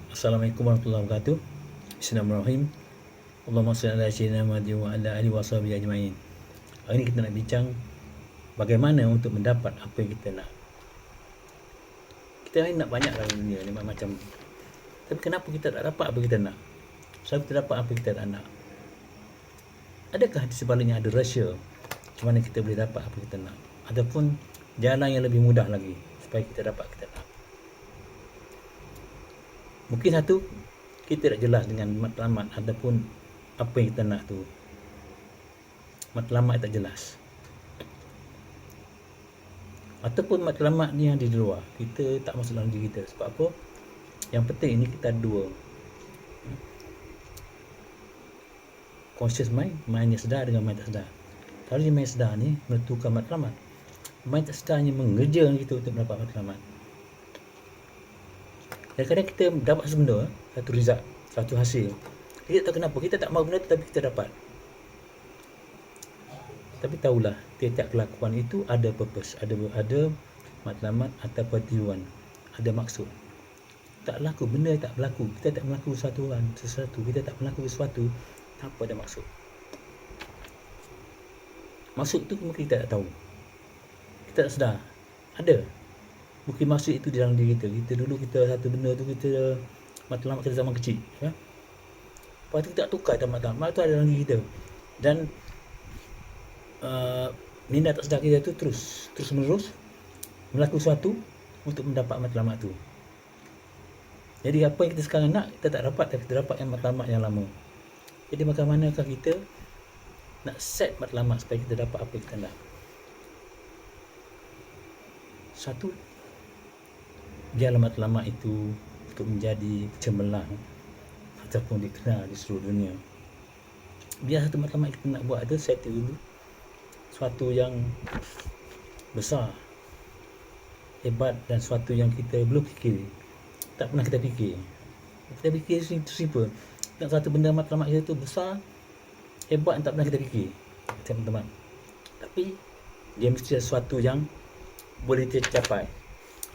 Assalamualaikum warahmatullahi wabarakatuh. Bismillahirrahmanirrahim. Allahumma shalli ala sayyidina Muhammad wa ala alihi washabihi ajma'in. Hari ini kita nak bincang bagaimana untuk mendapat apa yang kita nak. Kita ni nak banyak dalam dunia ni macam. Tapi kenapa kita tak dapat apa yang kita nak? Sebab kita dapat apa yang kita tak nak. Adakah di sebaliknya ada rahsia macam mana kita boleh dapat apa yang kita nak? Ataupun jalan yang lebih mudah lagi supaya kita dapat kita nak? Mungkin satu, kita tak jelas dengan matlamat ataupun apa yang kita nak tu. Matlamat tak jelas. Ataupun matlamat ni yang di luar, kita tak masuk dalam diri kita. Sebab apa? Yang penting ini kita ada dua. Conscious mind, mind yang sedar dengan mind tak sedar. Kalau mind sedar ni menentukan matlamat. Mind tak sedar ni mengerja kita untuk mendapat matlamat. Kadang-kadang kita dapat satu benda, satu result, satu hasil. Kita tak tahu kenapa, kita tak mahu benda tu tapi kita dapat. Tapi tahulah, tiap-tiap kelakuan itu ada purpose, ada matlamat atau tujuan, ada maksud. Tak laku, benda tak berlaku, kita tak melakukan sesuatu, kita tak melakukan sesuatu tanpa ada maksud. Maksud tu mungkin kita tak tahu, kita tak sedar, ada. Mungkin maksud itu di dalam diri kita. Kita dulu kita satu benda tu kita matlamat kita zaman kecil, ya. Lepas tu kita tak tukar matlamat tu ada dalam diri kita. Dan minda tak sedar kita tu terus menerus melakukan sesuatu untuk mendapat matlamat tu. Jadi apa yang kita sekarang nak kita tak dapat, tapi kita dapat yang matlamat yang lama. Jadi bagaimanakah kita nak set matlamat supaya kita dapat apa yang kita nak? Satu, biarlah matlamat itu untuk menjadi cemerlang ataupun dikenal di seluruh dunia. Biar satu matlamat kita nak buat ada settle dulu suatu yang besar, hebat, dan suatu yang kita belum fikir, tak pernah kita fikir. Kita fikir itu simple. Nak satu benda matlamat kita tu besar, hebat, tak pernah kita fikir, teman-teman. Tapi dia mesti sesuatu yang boleh tercapai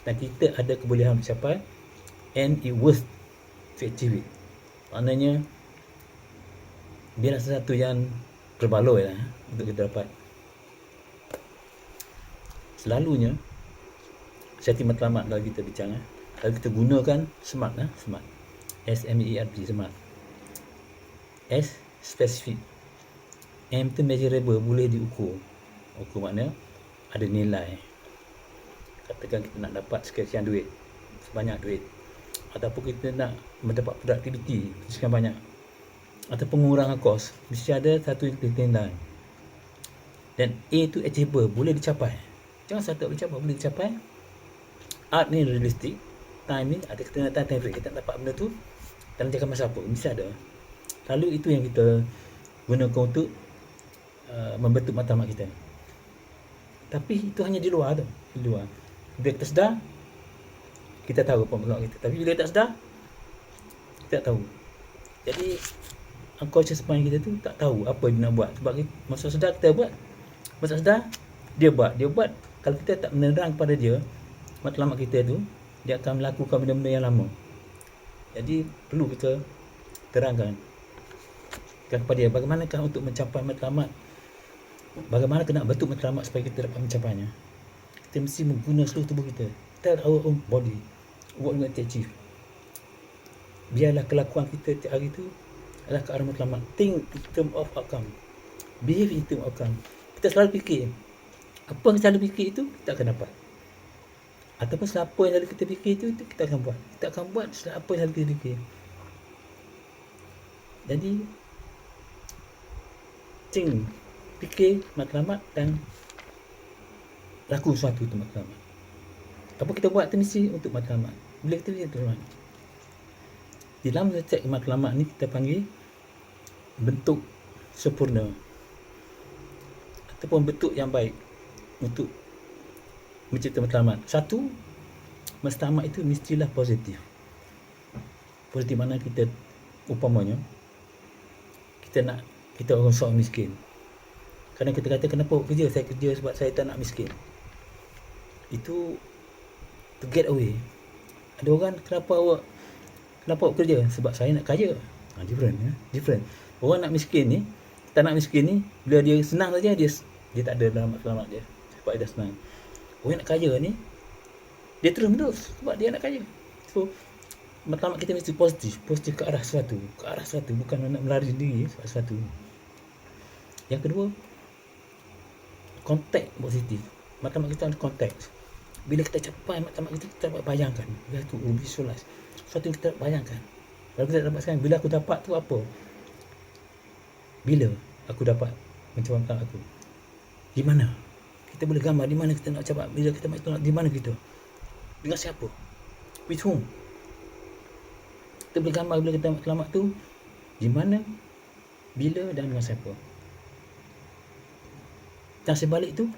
dan kita ada kebolehan mencapai, and it worth to achieve it. Maknanya biarlah sesuatu yang berbaloi lah untuk kita dapat. Selalunya setting matlamat kalau kita bincang, kalau kita gunakan SMART, SMART, SMART, SMART. S, specific. M tu measurable, boleh diukur. Ukur makna ada nilai. Katakan kita nak dapat sekian duit, sebanyak duit, ataupun kita nak mendapat produktiviti sekian banyak, atau pengurangan kos, mesti ada satu nilai. Dan A tu achievable, boleh dicapai. Jangan satu boleh dicapai, boleh dicapai. Art ni realistic, time ni ada ketentuan time frame, kita nak dapat benda tu dalam jangka masa apa, mesti ada. Lalu itu yang kita gunakan untuk membentuk matlamat kita. Tapi itu hanya di luar tu, di luar. Bila kita sedar, kita tahu apa matlamat kita. Tapi bila tak sedar, kita tak tahu. Jadi unconscious mind kita tu tak tahu apa yang nak buat. Sebab masa sedar kita buat, masa sedar dia buat. Kalau kita tak menerang kepada dia matlamat kita tu, dia akan melakukan benda-benda yang lama. Jadi perlu kita terangkan kepada dia bagaimanakah untuk mencapai matlamat, bagaimana nak bentuk matlamat supaya kita dapat mencapainya. Kita mesti menggunakan seluruh tubuh kita. Tell our own body what we want to achieve. Biarlah kelakuan kita tiap hari tu adalah ke arah matlamat. Think in term of outcome, behave in term of outcome. Kita selalu fikir, apa yang selalu fikir itu kita akan dapat. Ataupun apa yang selalu kita fikir itu kita akan buat. Kita akan buat apa yang selalu kita fikir. Jadi fikir matlamat dan laku sesuatu untuk matlamat. Apa kita buat tu mesti untuk matlamat. Bila kita lihat tuan, di dalam cek matlamat ni kita panggil bentuk sempurna ataupun bentuk yang baik untuk mencipta matlamat. Satu, matlamat itu mestilah positif. Positif mana kita, umpamanya kita orang seorang miskin. Kadang kita kata, kenapa kerja? Saya kerja sebab saya tak nak miskin. Itu to get away. Ada orang, kenapa awak Kenapa awak kerja? Sebab saya nak kaya. Different ya. Different. Orang nak miskin ni, tak nak miskin ni, bila dia senang saja dia tak ada dalam matlamat dia. Sebab dia dah senang. Orang nak kaya ni, dia terus menerus sebab dia nak kaya. So matlamat kita mesti positif ke arah sesuatu, bukan nak melari sendiri sebab sesuatu. Yang kedua, konteks positif. Matlamat kita ada konteks. Bila kita capai matlamat kita dapat bayangkan, bila tu visualize sesuatu yang kita bayangkan. Kalau kita dapat sekarang, bila aku dapat tu apa? Bila aku dapat mencapai matlamat aku, di mana? Kita boleh gambar di mana kita nak capai. Bila kita matlamat, di mana kita, dengan siapa, with whom. Kita boleh gambar bila kita matlamat tu, di mana, bila dan dengan siapa. Dan sebalik tu,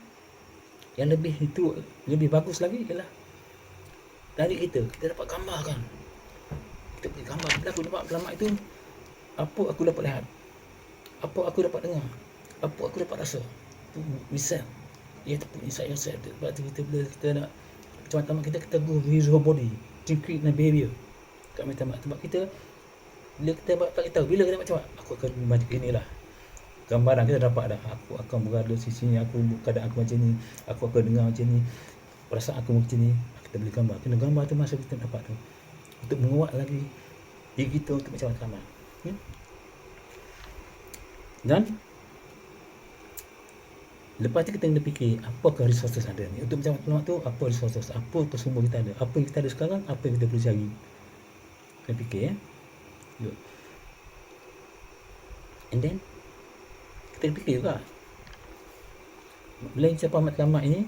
yang lebih bagus lagi ialah dari kita dapat gambarkan. Kita boleh gambar bila aku dapat matlamat itu, apa aku dapat lihat, apa aku dapat dengar, apa aku dapat rasa. Tu misal ia tu inside yourself. Sebab tu bila kita nak macam matlamat kita go with your body, thinking and behavior kat matlamat. Sebab kita bila kita dapat tahu bila kita macam aku akan macam inilah, gambaran kita dapat dah. Aku akan berada sisi ni, keadaan aku macam ni, aku akan dengar macam ni, perasaan aku macam ni. Kita boleh gambar. Kena gambar tu masa kita dapat tu, untuk menguat lagi diri kita untuk macam matlamat. Dan lepas tu kita kena fikir apakah resources ada ni. Untuk macam matlamat tu, apa resources, apa sumber kita ada, apa yang kita ada sekarang, apa yang kita perlu cari. Kena fikir Good. And then kita fikir juga, bila capai matlamat ini,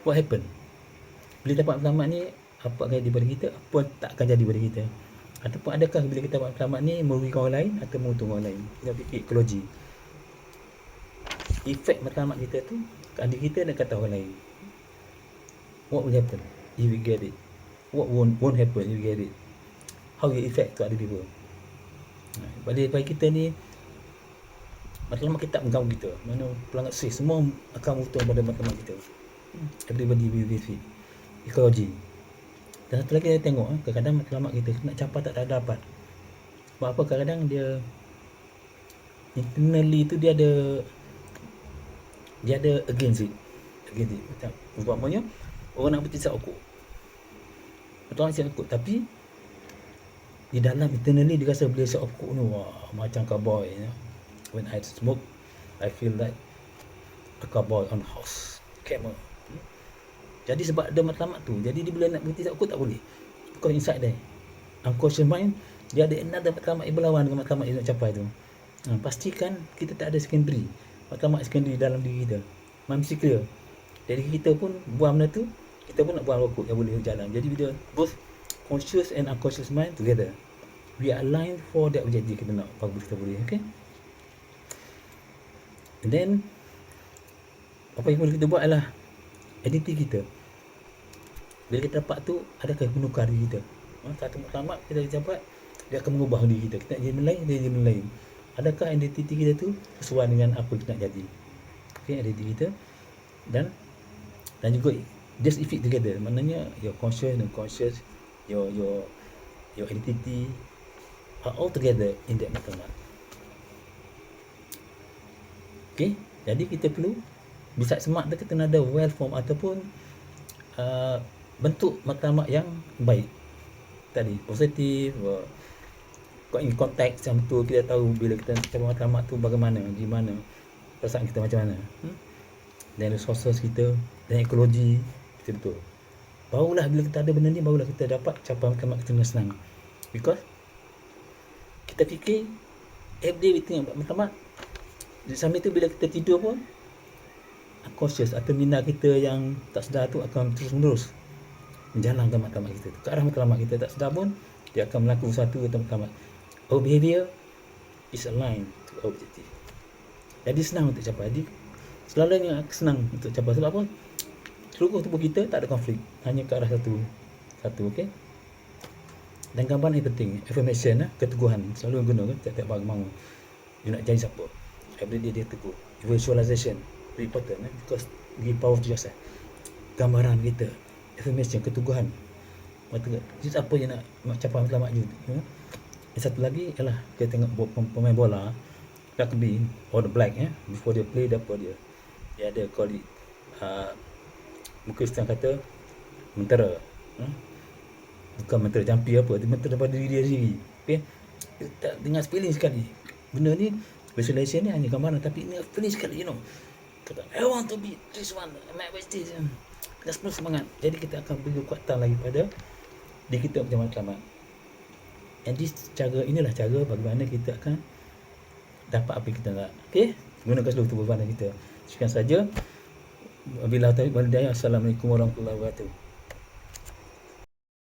what happen? Bila dapat matlamat ni, apa akan jadi pada kita, apa tak akan jadi pada kita. Ataupun adakah bila kita dapat matlamat ni merugikan orang lain atau menguntungkan orang lain. Kita fikir ekologi, efek matlamat kita tu kat diri kita dan kata orang lain. What will happen if we get it? What won't happen if we get it? How will affect to other people? Bagi kita ni, matlamat kita tak mengganggu kita. Mana pelanggan semua akan beruntung pada matlamat kita. Everybody will benefit. Ekologi. Dan satu lagi kita tengok, kadang-kadang matlamat kita nak capai tak dapat. Sebab apa? Kadang-kadang dia internally tu dia ada against it. Macam umpamanya orang nak bertisap okok, matlamat tisap okok, tapi di dalam internally dia rasa bila tisap okok ni, wah, macam cowboy. When I smoke, I feel like a cowboy on horse, camel. Jadi sebab ada matlamat tu, jadi dia bila nak berhenti takut tak boleh. Because inside there, unconscious mind, dia ada another matlamat yang berlawan dengan matlamat yang nak capai tu. Pastikan kita tak ada secondary, matlamat secondary dalam diri kita. Mesti clear. Jadi kita pun buang benda tu, kita pun nak buang rokok yang boleh jalan. Jadi bila both conscious and unconscious mind together, we are aligned for that objective kita nak, apa kita boleh. Okay. And then apa yang boleh kita buat adalah identiti kita. Bila kita dapat tu, adakah menukar diri kita? Satu matlamat kita dapat, dia akan mengubah diri kita. Kita nak jadi lain, dia jadi lain. Adakah identiti kita tu sesuai dengan apa kita nak jadi? Okay, identiti kita. Dan juga just if it together. Maknanya your conscious and unconscious, your identity are all together in that matlamat. Okay, jadi kita perlu bisa smart tu kita nak ada well form ataupun bentuk matlamat yang baik tadi, positif, in konteks yang betul. Kita tahu bila kita capai matlamat tu bagaimana, di mana perasaan kita macam mana, dan resources kita dan ekologi kita betul. Barulah bila kita ada benda ni, barulah kita dapat capai matlamat kita dengan senang. Because kita fikir everyday we think about matlamat. Di samping tu bila kita tidur pun, unconscious atau minda kita yang tak sedar tu akan terus menerus menjalankan matlamat kita tu, ke arah matlamat kita. Tak sedar pun dia akan melakukan sesuatu tentang matlamat. Our behavior is aligned to our objective. Jadi senang untuk capai. Jadi selalunya senang untuk capai. Sebab apa? Seluruh tubuh kita tak ada konflik, hanya ke arah satu. Okay. Dan gambaran yang penting, affirmation, keteguhan. Selalu guna tiap-tiap bangun you nak jadi siapa, everyday dia teguh. Visualization very important, because give power to yourself. Gambaran kita, affirmation, keteguhan. Just apa je nak capai matlamat you. Yang satu lagi ialah kita tengok pemain bola tak be all the black before dia play apa dia ada call it muka Islam kata mentera, bukan mentera jampi apa, dia mentera daripada diri dia sendiri. Okay, tak dengar feeling sekali benda ni. Visualization ni hanya gambaran, tapi ni feeling sekali, kata I want to be this one, my best this, kita semua semangat. Jadi kita akan beri kekuatan lagi pada diri kita macam matlamat. And this inilah cara bagaimana kita akan dapat apa yang kita nak. Okay, gunakan seluruh tubuh badan kita. Sekian saja. Wabillahi taufiq wal hidayah. Assalamualaikum warahmatullahi wabarakatuh.